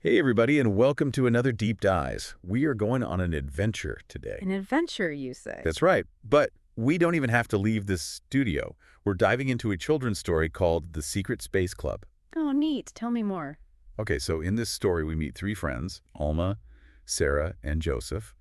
Hey everybody, and welcome to another Deep Dives. We are going on an adventure today. An adventure, you say? That's right, but we don't even have to leave this studio. We're diving into a children's story called The Secret Space Club. Oh, neat. Tell me more. Okay, so in this story we meet three friends, Alma, Sarah, and Joseph,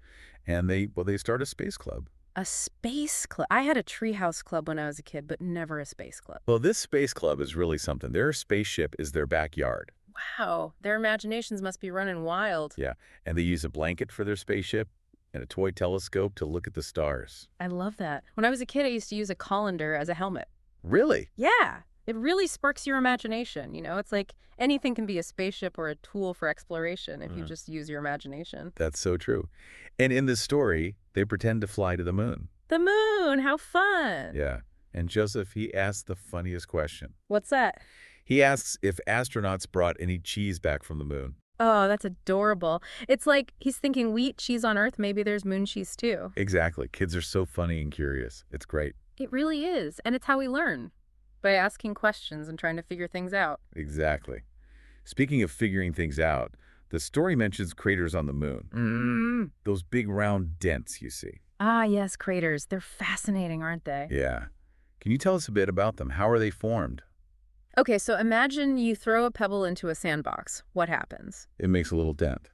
and they start a space club. A space club. I had a treehouse club when I was a kid, but never a space club. Well, this space club is really something. Their spaceship is their backyard. Wow, their imaginations must be running wild. Yeah, and they use a blanket for their spaceship and a toy telescope to look at the stars. I love that. When I was a kid, I used to use a colander as a helmet. Really? Yeah, it really sparks your imagination. It's like anything can be a spaceship or a tool for exploration if you just use your imagination. That's so true. And in this story, they pretend to fly to the moon. The moon, how fun. Yeah. And Joseph, he asks the funniest question. What's that? He asks if astronauts brought any cheese back from the moon. Oh, that's adorable. It's like he's thinking we eat cheese on Earth, maybe there's moon cheese too. Exactly. Kids are so funny and curious. It's great. It really is, and it's how we learn, by asking questions and trying to figure things out. Exactly. Speaking of figuring things out, the story mentions craters on the moon. Those big round dents you see. Ah, yes, craters. They're fascinating, aren't they? Yeah. Can you tell us a bit about them? How are they formed? Okay, so imagine you throw a pebble into a sandbox. What happens? It makes a little dent.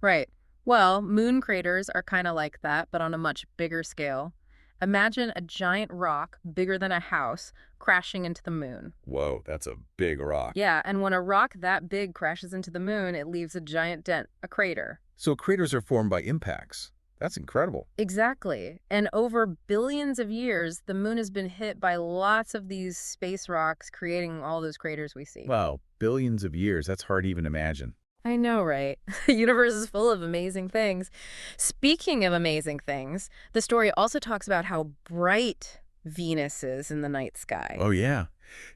Right. Well, moon craters are kind of like that, but on a much bigger scale. Imagine a giant rock, bigger than a house, crashing into the moon. Whoa, that's a big rock. Yeah, and when a rock that big crashes into the moon, it leaves a giant dent, a crater. So craters are formed by impacts. That's incredible. Exactly. And over billions of years, the moon has been hit by lots of these space rocks, creating all those craters we see. Wow, billions of years. That's hard to even imagine. I know, right? The universe is full of amazing things. Speaking of amazing things, the story also talks about how bright Venus is in the night sky. Oh, yeah.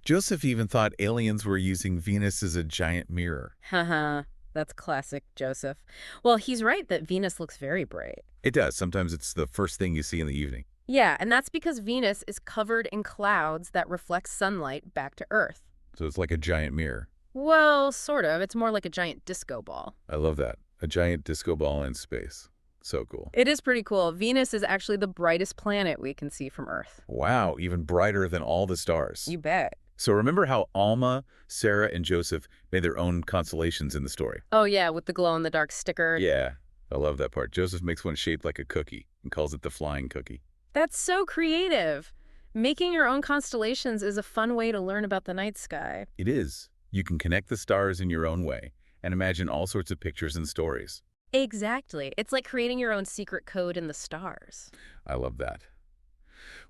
Joseph even thought aliens were using Venus as a giant mirror. Haha, that's classic Joseph. Well, he's right that Venus looks very bright. It does. Sometimes it's the first thing you see in the evening. Yeah, and that's because Venus is covered in clouds that reflect sunlight back to Earth. So it's like a giant mirror. Well, sort of. It's more like a giant disco ball. I love that. A giant disco ball in space. So cool. It is pretty cool. Venus is actually the brightest planet we can see from Earth. Wow, even brighter than all the stars. You bet. So remember how Alma, Sarah, and Joseph made their own constellations in the story? Oh, yeah, with the glow-in-the-dark sticker. Yeah, I love that part. Joseph makes one shaped like a cookie and calls it the flying cookie. That's so creative. Making your own constellations is a fun way to learn about the night sky. It is. You can connect the stars in your own way and imagine all sorts of pictures and stories. Exactly. It's like creating your own secret code in the stars. I love that.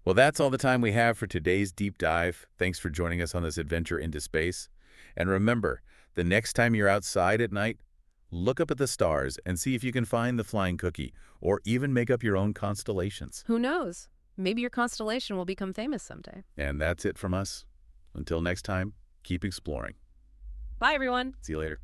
Well, that's all the time we have for today's deep dive. Thanks for joining us on this adventure into space. And remember, the next time you're outside at night, look up at the stars and see if you can find the flying cookie or even make up your own constellations. Who knows? Maybe your constellation will become famous someday. And that's it from us. Until next time, keep exploring. Bye, everyone. See you later.